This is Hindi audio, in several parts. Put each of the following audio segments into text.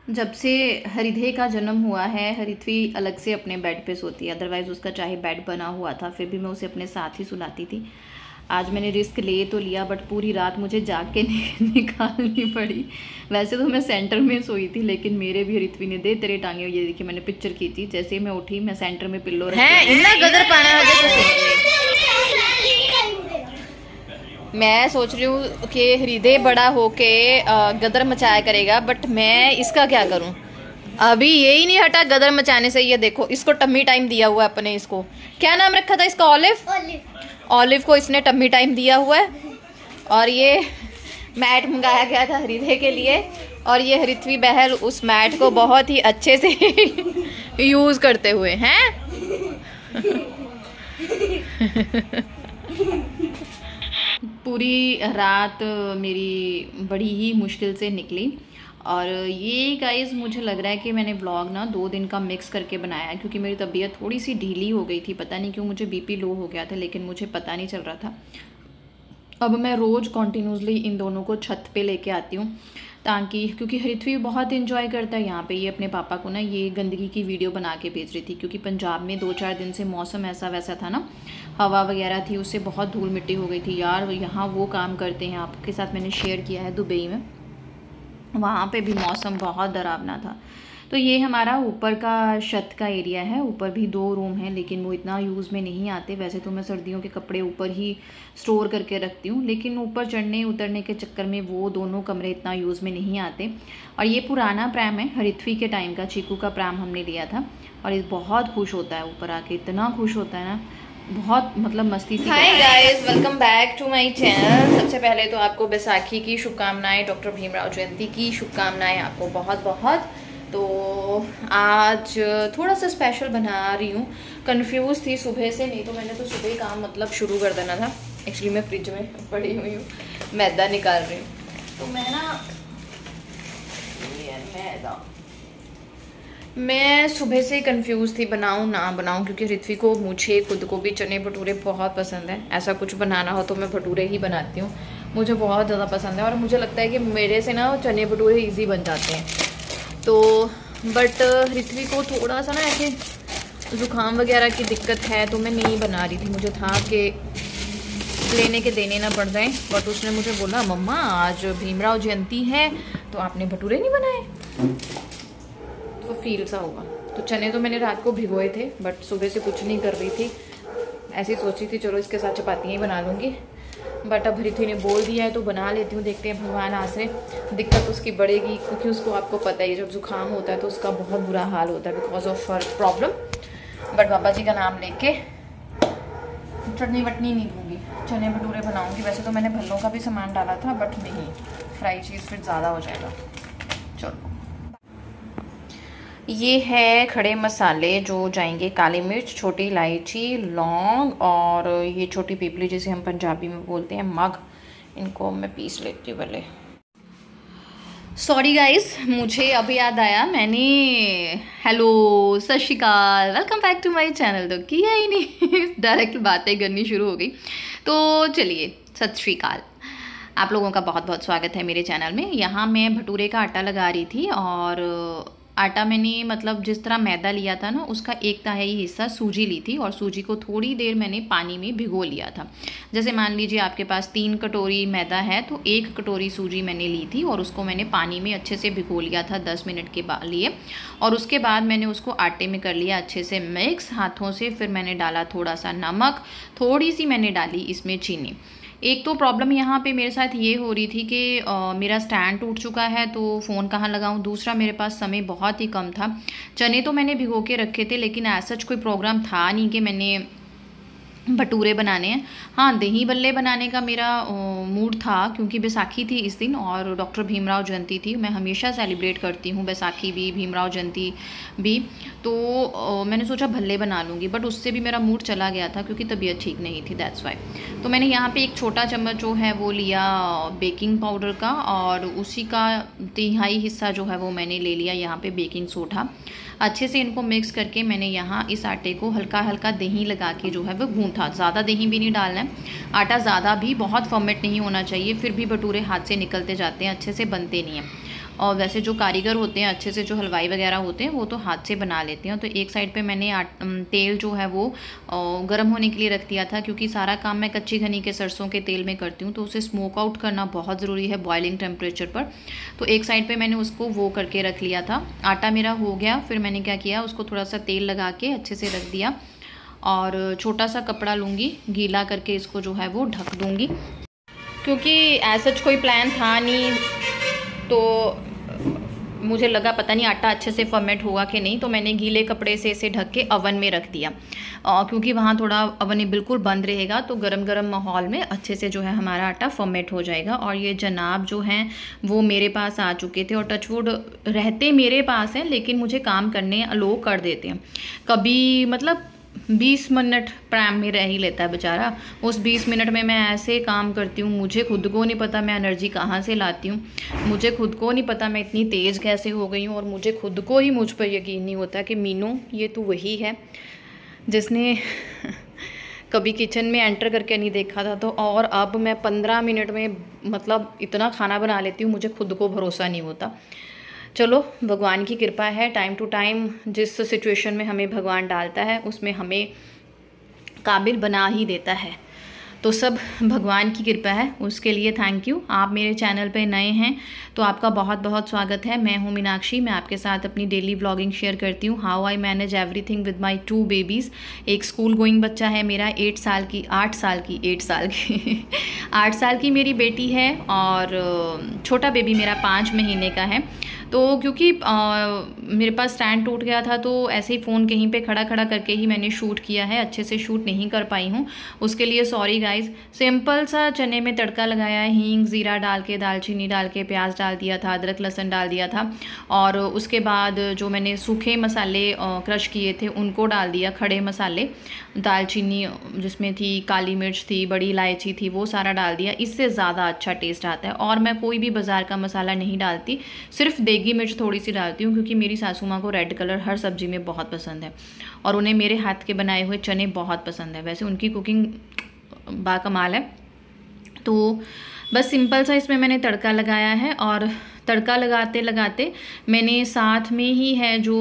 जब से हरिधे का जन्म हुआ है, हरिथ्वी अलग से अपने बेड पे सोती है। अदरवाइज़ उसका चाहे बेड बना हुआ था फिर भी मैं उसे अपने साथ ही सुलाती थी। आज मैंने रिस्क ले तो लिया बट पूरी रात मुझे जाग के निकालनी पड़ी। वैसे तो मैं सेंटर में सोई थी लेकिन मेरे भी हरिथ्वी ने दे तेरे टांगे, ये देखिए मैंने पिक्चर की थी। जैसे ही मैं उठी मैं सेंटर में पिल्लो रखी। मैं सोच रही हूँ कि हृदय बड़ा होके गदर मचाया करेगा, बट मैं इसका क्या करूँ। अभी यही नहीं हटा गदर मचाने से। ये देखो इसको टम्मी टाइम दिया हुआ है अपने। इसको क्या नाम रखा था इसका? ऑलिव। ऑलिव को इसने टम्मी टाइम दिया हुआ है। और ये मैट मंगाया गया था हृदय के लिए, और ये हरिथ्वी बहल उस मैट को बहुत ही अच्छे से यूज करते हुए हैं। पूरी रात मेरी बड़ी ही मुश्किल से निकली। और ये गाइस मुझे लग रहा है कि मैंने ब्लॉग ना 2 दिन का मिक्स करके बनाया है, क्योंकि मेरी तबीयत थोड़ी सी ढीली हो गई थी। पता नहीं क्यों मुझे बीपी लो हो गया था, लेकिन मुझे पता नहीं चल रहा था। अब मैं रोज़ कॉन्टीन्यूसली इन दोनों को छत पे लेके आती हूँ, ताकि क्योंकि हरिथ्वी बहुत इन्जॉय करता है यहाँ पे। ये अपने पापा को ना ये गंदगी की वीडियो बना के भेज रही थी, क्योंकि पंजाब में 2-4 दिन से मौसम ऐसा वैसा था ना, हवा वगैरह थी, उससे बहुत धूल मिट्टी हो गई थी यार। यहाँ वो काम करते हैं, आपके साथ मैंने शेयर किया है दुबई में, वहाँ पे भी मौसम बहुत डरावना था। तो ये हमारा ऊपर का छत का एरिया है। ऊपर भी 2 रूम हैं, लेकिन वो इतना यूज़ में नहीं आते। वैसे तो मैं सर्दियों के कपड़े ऊपर ही स्टोर करके रखती हूँ, लेकिन ऊपर चढ़ने उतरने के चक्कर में वो दोनों कमरे इतना यूज़ में नहीं आते। और ये पुराना प्रैम है, हरिथ्वी के टाइम का चीकू का प्रैम हमने लिया था। और ये बहुत खुश होता है ऊपर आके, इतना खुश होता है ना, बहुत मतलब मस्ती सी। Hi guys, welcome back to my channel. सबसे पहले तो आपको बैसाखी की शुभकामनाएं, डॉक्टर भीमराव जयंती की शुभकामनाएं आपको बहुत बहुत। तो आज थोड़ा सा स्पेशल बना रही हूँ। कंफ्यूज थी सुबह से, नहीं तो मैंने तो सुबह ही काम मतलब शुरू कर देना था। एक्चुअली मैं फ्रिज में पड़ी हुई हूँ, मैदा निकाल रही हूँ। तो मैं ना मैदा मैं सुबह से कंफ्यूज थी बनाऊं ना बनाऊं, क्योंकि हृथ्वी को मुझे खुद को भी चने भटूरे बहुत पसंद है। ऐसा कुछ बनाना हो तो मैं भटूरे ही बनाती हूँ, मुझे बहुत ज़्यादा पसंद है। और मुझे लगता है कि मेरे से ना चने भटूरे इजी बन जाते हैं। तो बट हृथ्वी को थोड़ा सा ना ऐसे ज़ुकाम वगैरह की दिक्कत है, तो मैं नहीं बना रही थी। मुझे था कि लेने के देने ना पड़ जाए, बट उसने मुझे बोला मम्मा आज भीमराव जयंती है तो आपने भटूरे नहीं बनाए, तो फील सा होगा। तो चने तो मैंने रात को भिगोए थे, बट सुबह से कुछ नहीं कर रही थी, ऐसे ही सोची थी चलो इसके साथ चपातियाँ ही बना लूँगी। बट अब हृथ्वी ने बोल दिया है तो बना लेती हूँ। देखते हैं भगवान आसरे। दिक्कत उसकी बढ़ेगी, क्योंकि उसको आपको पता है जब जुकाम होता है तो उसका बहुत बुरा हाल होता है बिकॉज ऑफ प्रॉब्लम। बट बाबा जी का नाम लेके चटनी वटनी नहीं दूँगी, चने भटूरे बनाऊँगी। वैसे तो मैंने भल्लों का भी सामान डाला था, बट नहीं, फ्राई चीज़ फिर ज़्यादा हो जाएगा। चलो, ये है खड़े मसाले जो जाएंगे, काली मिर्च, छोटी इलायची, लौंग और ये छोटी पीपली जिसे हम पंजाबी में बोलते हैं मग। इनको मैं पीस लेती हूँ पहले। सॉरी गाइस, मुझे अभी याद आया, मैंने हेलो सत श्री अकाल welcome back to my channel तो किया ही नहीं। डायरेक्ट बातें करनी शुरू हो गई। तो चलिए, सत श्री अकाल, आप लोगों का बहुत बहुत स्वागत है मेरे चैनल में। यहाँ मैं भटूरे का आटा लगा रही थी, और आटा मैंने मतलब जिस तरह मैदा लिया था ना, उसका 1/3 हिस्सा सूजी ली थी, और सूजी को थोड़ी देर मैंने पानी में भिगो लिया था। जैसे मान लीजिए आपके पास 3 कटोरी मैदा है तो 1 कटोरी सूजी मैंने ली थी, और उसको मैंने पानी में अच्छे से भिगो लिया था 10 मिनट के लिए। और उसके बाद मैंने उसको आटे में कर लिया अच्छे से मिक्स हाथों से। फिर मैंने डाला थोड़ा सा नमक, थोड़ी सी मैंने डाली इसमें चीनी। एक तो प्रॉब्लम यहाँ पे मेरे साथ ये हो रही थी कि मेरा स्टैंड टूट चुका है, तो फ़ोन कहाँ लगाऊँ। दूसरा, मेरे पास समय बहुत ही कम था। चने तो मैंने भिगो के रखे थे, लेकिन ऐसा कोई प्रोग्राम था नहीं कि मैंने भटूरे बनाने हैं। हाँ, दही बल्ले बनाने का मेरा मूड था, क्योंकि बैसाखी थी इस दिन और डॉक्टर भीमराव जयंती थी। मैं हमेशा सेलिब्रेट करती हूँ, बैसाखी भी भीमराव जयंती भी। तो मैंने सोचा भल्ले बना लूँगी, बट उससे भी मेरा मूड चला गया था क्योंकि तबीयत ठीक नहीं थी, दैट्स वाई। तो मैंने यहाँ पे एक छोटा चम्मच जो है वो लिया बेकिंग पाउडर का, और उसी का 1/3 हिस्सा जो है वो मैंने ले लिया यहाँ पे बेकिंग सोडा। अच्छे से इनको मिक्स करके मैंने यहाँ इस आटे को हल्का हल्का दही लगा के जो है वो गूंथा। ज़्यादा दही भी नहीं डालना है, आटा ज़्यादा भी बहुत फर्मेंट नहीं होना चाहिए, फिर भी भटूरे हाथ से निकलते जाते हैं, अच्छे से बनते नहीं हैं। और वैसे जो कारीगर होते हैं अच्छे से, जो हलवाई वगैरह होते हैं, वो तो हाथ से बना लेते हैं। तो एक साइड पे मैंने तेल जो है वो गर्म होने के लिए रख दिया था, क्योंकि सारा काम मैं कच्ची घनी के सरसों के तेल में करती हूँ, तो उसे स्मोक आउट करना बहुत ज़रूरी है बॉइलिंग टेम्परेचर पर। तो एक साइड पे मैंने उसको वो करके रख लिया था। आटा मेरा हो गया, फिर मैंने क्या किया, उसको थोड़ा सा तेल लगा के अच्छे से रख दिया और छोटा सा कपड़ा लूँगी, गीला करके इसको जो है वो ढक दूँगी, क्योंकि ऐसा कोई प्लान था नहीं। तो मुझे लगा पता नहीं आटा अच्छे से फर्मेंट होगा कि नहीं, तो मैंने गीले कपड़े से इसे ढक के अवन में रख दिया, क्योंकि वहाँ थोड़ा अवन बिल्कुल बंद रहेगा, तो गरम गरम माहौल में अच्छे से जो है हमारा आटा फर्मेंट हो जाएगा। और ये जनाब जो हैं वो मेरे पास आ चुके थे, और टचवुड रहते मेरे पास हैं, लेकिन मुझे काम करने अलो कर देते हैं। कभी मतलब 20 मिनट प्रैम में रह ही लेता है बेचारा। उस 20 मिनट में मैं ऐसे काम करती हूँ, मुझे खुद को नहीं पता मैं एनर्जी कहाँ से लाती हूँ, मुझे खुद को नहीं पता मैं इतनी तेज़ कैसे हो गई हूँ, और मुझे खुद को ही मुझ पर यकीन नहीं होता कि मीनू ये तो वही है जिसने कभी किचन में एंटर करके नहीं देखा था। तो और अब मैं 15 मिनट में मतलब इतना खाना बना लेती हूँ, मुझे खुद को भरोसा नहीं होता। चलो भगवान की कृपा है, टाइम टू टाइम जिस सिचुएशन में हमें भगवान डालता है उसमें हमें काबिल बना ही देता है। तो सब भगवान की कृपा है, उसके लिए थैंक यू। आप मेरे चैनल पे नए हैं तो आपका बहुत बहुत स्वागत है। मैं हूँ मीनाक्षी, मैं आपके साथ अपनी डेली व्लॉगिंग शेयर करती हूँ, how I manage everything with my 2 babies. एक स्कूल गोइंग बच्चा है मेरा 8 साल की 8 साल की मेरी बेटी है, और छोटा बेबी मेरा 5 महीने का है। तो क्योंकि मेरे पास स्टैंड टूट गया था, तो ऐसे ही फ़ोन कहीं पे खड़ा खड़ा करके ही मैंने शूट किया है, अच्छे से शूट नहीं कर पाई हूँ, उसके लिए सॉरी गाइस। सिंपल सा चने में तड़का लगाया है, हींग ज़ीरा डाल के, दालचीनी डाल के, प्याज डाल दिया था, अदरक लहसुन डाल दिया था, और उसके बाद जो मैंने सूखे मसाले क्रश किए थे उनको डाल दिया, खड़े मसाले, दालचीनी जिसमें थी, काली मिर्च थी, बड़ी इलायची थी, वो सारा डाल दिया। इससे ज़्यादा अच्छा टेस्ट आता है। और मैं कोई भी बाज़ार का मसाला नहीं डालती, सिर्फ देगी मिर्च थोड़ी सी डालती हूँ, क्योंकि मेरी सासू माँ को रेड कलर हर सब्ज़ी में बहुत पसंद है, और उन्हें मेरे हाथ के बनाए हुए चने बहुत पसंद है। वैसे उनकी कुकिंग बाकमाल है। तो बस सिंपल सा इसमें मैंने तड़का लगाया है, और तड़का लगाते लगाते मैंने साथ में ही है जो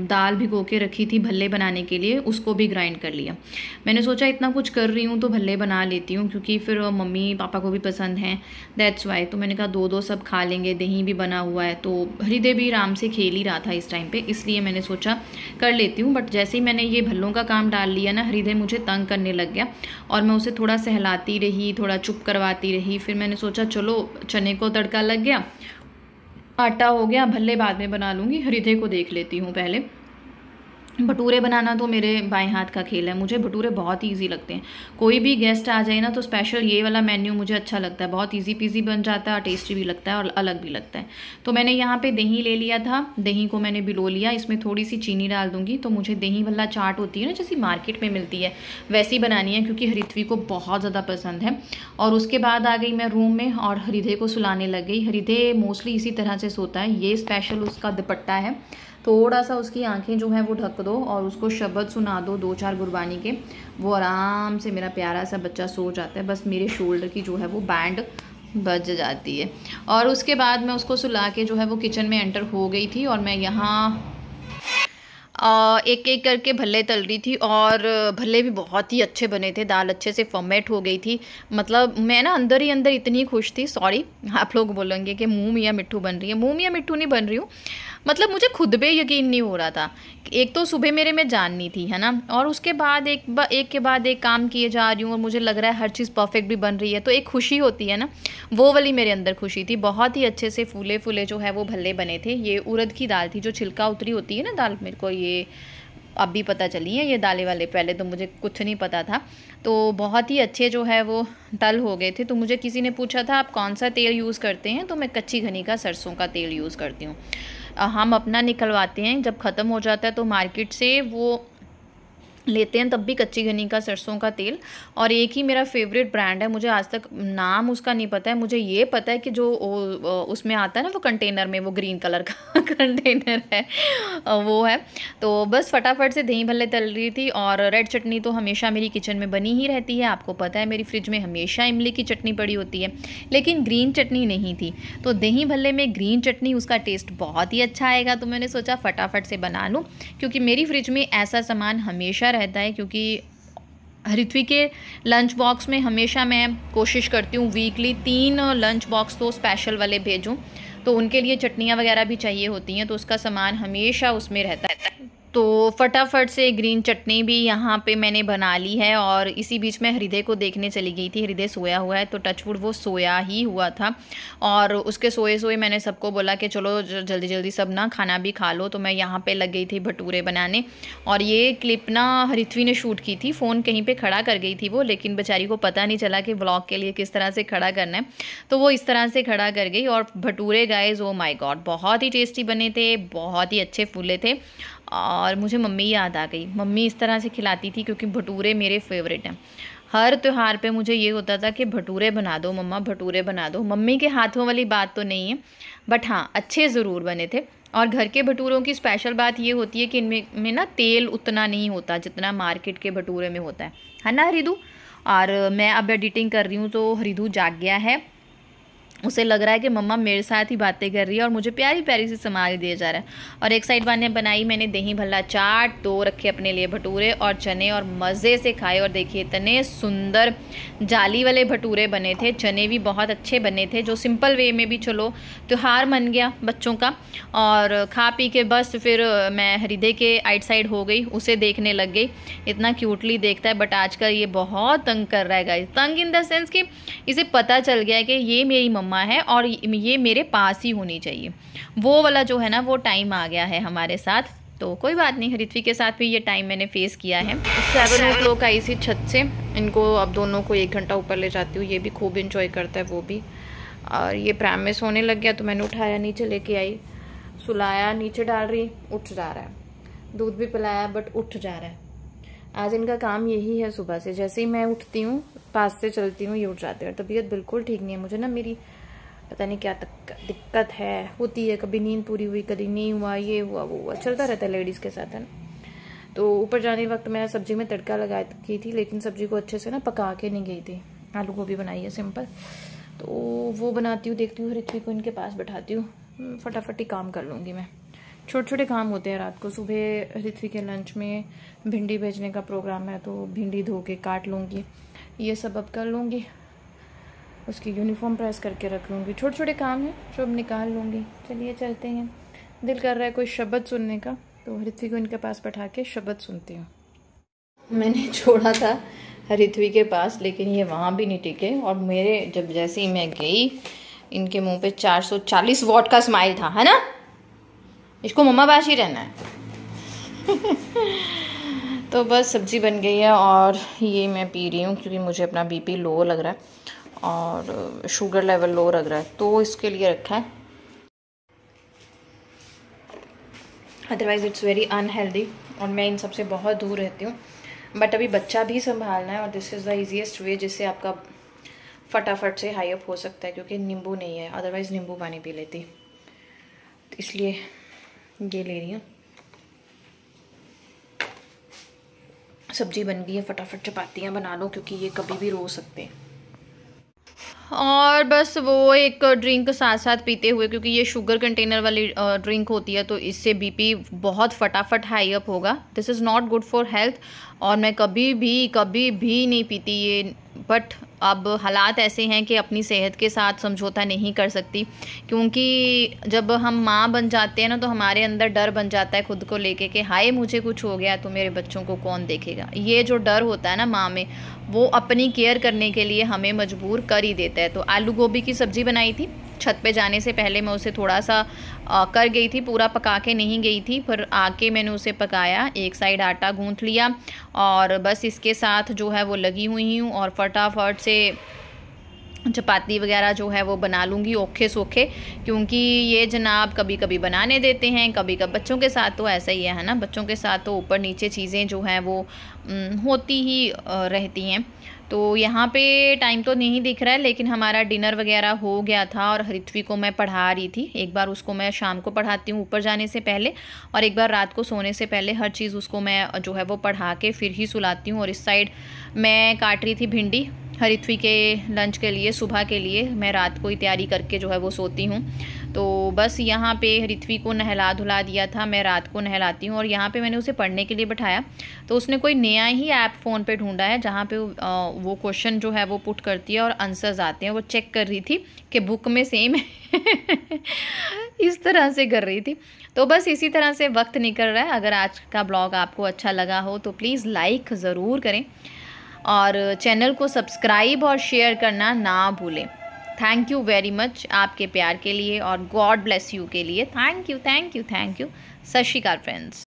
दाल भिगो के रखी थी भल्ले बनाने के लिए, उसको भी ग्राइंड कर लिया। मैंने सोचा इतना कुछ कर रही हूँ तो भल्ले बना लेती हूँ, क्योंकि फिर मम्मी पापा को भी पसंद हैं, दैट्स वाई। तो मैंने कहा दो दो सब खा लेंगे, दही भी बना हुआ है, तो हृदय भी आराम से खेल ही रहा था इस टाइम पर, इसलिए मैंने सोचा कर लेती हूँ। बट जैसे ही मैंने ये भल्लों का काम डाल लिया ना, हृदय मुझे तंग करने लग गया, और मैं उसे थोड़ा सहलाती रही, थोड़ा चुप करवाती रही। फिर मैंने सोचा चलो चने को तड़का लग गया, आटा हो गया, भल्ले बाद में बना लूँगी, हृदय को देख लेती हूँ पहले। भटूरे बनाना तो मेरे बाएं हाथ का खेल है, मुझे भटूरे बहुत ही ईजी लगते हैं। कोई भी गेस्ट आ जाए ना तो स्पेशल ये वाला मेन्यू मुझे अच्छा लगता है, बहुत ईजी पीजी बन जाता है, और टेस्टी भी लगता है और अलग भी लगता है। तो मैंने यहाँ पे दही ले लिया था, दही को मैंने भिगो लिया, इसमें थोड़ी सी चीनी डाल दूँगी। तो मुझे दही वाला चाट होती है ना जैसी मार्केट में मिलती है, वैसी बनानी है, क्योंकि हृदय को बहुत ज़्यादा पसंद है। और उसके बाद आ गई मैं रूम में और हृदय को सुलाने लग गई। हृदय मोस्टली इसी तरह से सोता है, ये स्पेशल उसका दुपट्टा है, थोड़ा सा उसकी आंखें जो हैं वो ढक दो और उसको शब्द सुना दो 2-4 गुरबानी के, वो आराम से मेरा प्यारा सा बच्चा सो जाता है। बस मेरे शोल्डर की जो है वो बैंड बज जाती है। और उसके बाद मैं उसको सुला के जो है वो किचन में एंटर हो गई थी, और मैं यहाँ एक एक करके भल्ले तल रही थी, और भल्ले भी बहुत ही अच्छे बने थे, दाल अच्छे से फॉर्मेट हो गई थी। मतलब मैं ना अंदर ही अंदर इतनी खुश थी। सॉरी, आप लोग बोलेंगे कि मुँह मियाँ मिट्ठू बन रही है, मुँह मियाँ मिट्ठू नहीं बन रही हूँ, मतलब मुझे खुद पे यकीन नहीं हो रहा था। एक तो सुबह मेरे में जान नहीं थी, है ना, और उसके बाद एक के बाद एक काम किए जा रही हूँ, और मुझे लग रहा है हर चीज़ परफेक्ट भी बन रही है, तो एक खुशी होती है ना, वो वाली मेरे अंदर खुशी थी। बहुत ही अच्छे से फूले फूले जो है वो भल्ले बने थे। ये उड़द की दाल थी, जो छिलका उतरी होती है ना दाल, मेरे को ये अब भी पता चली है ये दालें वाले, पहले तो मुझे कुछ नहीं पता था। तो बहुत ही अच्छे जो है वो तल हो गए थे। तो मुझे किसी ने पूछा था आप कौन सा तेल यूज़ करते हैं, तो मैं कच्ची घनी का सरसों का तेल यूज़ करती हूँ। हम अपना निकलवाते हैं, जब ख़त्म हो जाता है तो मार्केट से वो लेते हैं, तब भी कच्ची घनी का सरसों का तेल। और एक ही मेरा फेवरेट ब्रांड है, मुझे आज तक नाम उसका नहीं पता है, मुझे ये पता है कि जो उसमें आता है ना वो कंटेनर में, वो ग्रीन कलर का कंटेनर है, वो है। तो बस फटाफट से दही भल्ले तल रही थी। और रेड चटनी तो हमेशा मेरी किचन में बनी ही रहती है, आपको पता है मेरी फ्रिज में हमेशा इमली की चटनी पड़ी होती है, लेकिन ग्रीन चटनी नहीं थी। तो दही भल्ले में ग्रीन चटनी, उसका टेस्ट बहुत ही अच्छा आएगा, तो मैंने सोचा फटाफट से बना लूँ, क्योंकि मेरी फ्रिज में ऐसा सामान हमेशा रहता है। क्योंकि ऋत्वी के लंच बॉक्स में हमेशा मैं कोशिश करती हूँ वीकली 3 लंच बॉक्स तो स्पेशल वाले भेजूँ, तो उनके लिए चटनियाँ वगैरह भी चाहिए होती हैं, तो उसका सामान हमेशा उसमें रहता है। तो फटाफट से ग्रीन चटनी भी यहाँ पे मैंने बना ली है। और इसी बीच में हृदय को देखने चली गई थी, हृदय सोया हुआ है, तो टचवुड वो सोया ही हुआ था। और उसके सोए सोए मैंने सबको बोला कि चलो जल्दी जल्दी सब ना खाना भी खा लो, तो मैं यहाँ पे लग गई थी भटूरे बनाने। और ये क्लिप ना ऋत्वी ने शूट की थी, फ़ोन कहीं पर खड़ा कर गई थी वो, लेकिन बेचारी को पता नहीं चला कि व्लॉग के लिए किस तरह से खड़ा करना है, तो वो इस तरह से खड़ा कर गई। और bhature guys, oh my God, बहुत ही टेस्टी बने थे, बहुत ही अच्छे फूले थे। और मुझे मम्मी याद आ गई, मम्मी इस तरह से खिलाती थी, क्योंकि भटूरे मेरे फेवरेट हैं। हर त्यौहार पे मुझे ये होता था कि भटूरे बना दो मम्मा, भटूरे बना दो। मम्मी के हाथों वाली बात तो नहीं है, बट हाँ अच्छे ज़रूर बने थे। और घर के भटूरों की स्पेशल बात ये होती है कि इनमें ना तेल उतना नहीं होता जितना मार्केट के भटूरे में होता है ना हरिदू। और मैं अब एडिटिंग कर रही हूँ, तो हरिदू जाग गया है, उसे लग रहा है कि मम्मा मेरे साथ ही बातें कर रही है और मुझे प्यारी प्यारी सी संभाल दिया जा रहा है। और एक साइड मैंने बनाई मैंने दही भल्ला चाट, 2 रखे अपने लिए भटूरे और चने, और मज़े से खाए। और देखिए इतने सुंदर जाली वाले भटूरे बने थे, चने भी बहुत अच्छे बने थे, जो सिंपल वे में भी चलो त्यौहार मन गया बच्चों का। और खा पी के बस फिर मैं हृदय के आइट साइड हो गई, उसे देखने लग गई। इतना क्यूटली देखता है, बट आजकल ये बहुत तंग कर रहा है गाइस। तंग इन द सेंस कि इसे पता चल गया है कि ये मेरी मम्मा है और ये मेरे पास ही होनी चाहिए। वो वाला जो है ना, वो टाइम आ गया है हमारे साथ। तो कोई बात नहीं, ऋत्वी के साथ भी ये टाइम मैंने फेस किया है। 7 o'clock आई सी छत से, इनको अब दोनों को 1 घंटा ऊपर ले जाती हूँ, ये भी खूब इंजॉय करता है वो भी। और ये प्राइम में सोने लग गया, तो मैंने उठाया, नीचे लेके आई, सुलाया, नीचे डाल रही, उठ जा रहा है। दूध भी पिलाया बट उठ जा रहा है। आज इनका काम यही है, सुबह से जैसे ही मैं उठती हूँ, पास से चलती हूँ, ये उठ जाते हैं। तबीयत बिल्कुल ठीक नहीं है मुझे ना, मेरी पता नहीं क्या दिक्कत है, होती है, कभी नींद पूरी हुई, कभी नहीं हुआ, ये हुआ वो हुआ, चलता रहता है लेडीज़ के साथ, है ना। तो ऊपर जाने वक्त मैं सब्जी में तड़का लगा की थी, लेकिन सब्जी को अच्छे से ना पका के नहीं गई थी। आलू गोभी बनाई है सिंपल, तो वो बनाती हूँ, देखती हूँ ऋत्वी को इनके पास बैठाती हूँ, फटाफट ही काम कर लूँगी मैं। छोटे छोटे काम होते हैं रात को। सुबह ऋत्वी के लंच में भिंडी भेजने का प्रोग्राम है, तो भिंडी धो के काट लूँगी, ये सब अब कर लूँगी। उसकी यूनिफॉर्म प्रेस करके रख लूँगी। छोटे छोटे काम हैं जो अब निकाल लूँगी। चलिए चलते हैं, दिल कर रहा है कोई शब्द सुनने का, तो ऋत्वी को इनके पास बैठा के शब्द सुनती हूँ। मैंने छोड़ा था ऋत्वी के पास, लेकिन ये वहाँ भी नहीं टिके, और मेरे जब जैसे ही मैं गई, इनके मुंह पे 440 वॉट का स्माइल था, है ना। इसको मम्मा पास ही रहना है। तो बस सब्जी बन गई है और ये मैं पी रही हूँ, क्योंकि मुझे अपना बीपी लो लग रहा है और शुगर लेवल लो लग रहा है, तो इसके लिए रखा है। अदरवाइज़ इट्स वेरी अनहेल्दी, और मैं इन सबसे बहुत दूर रहती हूँ। बट अभी बच्चा भी संभालना है, और दिस इज़ द ईजीएस्ट वे जिससे आपका फटाफट से हाई अप हो सकता है, क्योंकि नींबू नहीं है, अदरवाइज़ नींबू पानी पी लेती, तो इसलिए ये ले रही हूँ। सब्जी बन गई है, फटाफट चपातियाँ बना लो, क्योंकि ये कभी भी रो सकते हैं। और बस वो एक ड्रिंक साथ साथ पीते हुए, क्योंकि ये शुगर कंटेनर वाली ड्रिंक होती है, तो इससे बीपी बहुत फटाफट हाई अप होगा। This is not good for health, और मैं कभी भी नहीं पीती ये। बट अब हालात ऐसे हैं कि अपनी सेहत के साथ समझौता नहीं कर सकती, क्योंकि जब हम माँ बन जाते हैं ना, तो हमारे अंदर डर बन जाता है खुद को लेके कि हाय मुझे कुछ हो गया तो मेरे बच्चों को कौन देखेगा। ये जो डर होता है ना माँ में, वो अपनी केयर करने के लिए हमें मजबूर कर ही देता है। तो आलू गोभी की सब्ज़ी बनाई थी, छत पे जाने से पहले मैं उसे थोड़ा सा कर गई थी, पूरा पका के नहीं गई थी, पर आके मैंने उसे पकाया, एक साइड आटा गूंथ लिया, और बस इसके साथ जो है वो लगी हुई हूँ। और फटाफट से चपाती वगैरह जो है वो बना लूँगी औखे सोखे, क्योंकि ये जनाब कभी कभी बनाने देते हैं, कभी कभी बच्चों के साथ तो ऐसा ही है ना, बच्चों के साथ तो ऊपर नीचे चीज़ें जो हैं वो होती ही रहती हैं। तो यहाँ पे टाइम तो नहीं दिख रहा है, लेकिन हमारा डिनर वगैरह हो गया था और हरित्वी को मैं पढ़ा रही थी। एक बार उसको मैं शाम को पढ़ाती हूँ ऊपर जाने से पहले, और एक बार रात को सोने से पहले। हर चीज़ उसको मैं जो है वो पढ़ा के फिर ही सुलाती हूँ। और इस साइड मैं काट रही थी भिंडी हरित्वी के लंच के लिए, सुबह के लिए। मैं रात को ही तैयारी करके जो है वो सोती हूँ। तो बस यहाँ पे हरित्वी को नहला धुला दिया था, मैं रात को नहलाती हूँ। और यहाँ पे मैंने उसे पढ़ने के लिए बैठाया, तो उसने कोई नया ही ऐप फ़ोन पे ढूंढा है जहाँ पे वो क्वेश्चन जो है वो पुट करती है और आंसर्स आते हैं। वो चेक कर रही थी कि बुक में सेम है इस तरह से कर रही थी। तो बस इसी तरह से वक्त निकल रहा है। अगर आज का ब्लॉग आपको अच्छा लगा हो तो प्लीज़ लाइक ज़रूर करें और चैनल को सब्सक्राइब और शेयर करना ना भूलें। थैंक यू वेरी मच आपके प्यार के लिए और गॉड ब्लेस यू के लिए। Thank you thank you thank you. सत श्री अकाल फ्रेंड्स।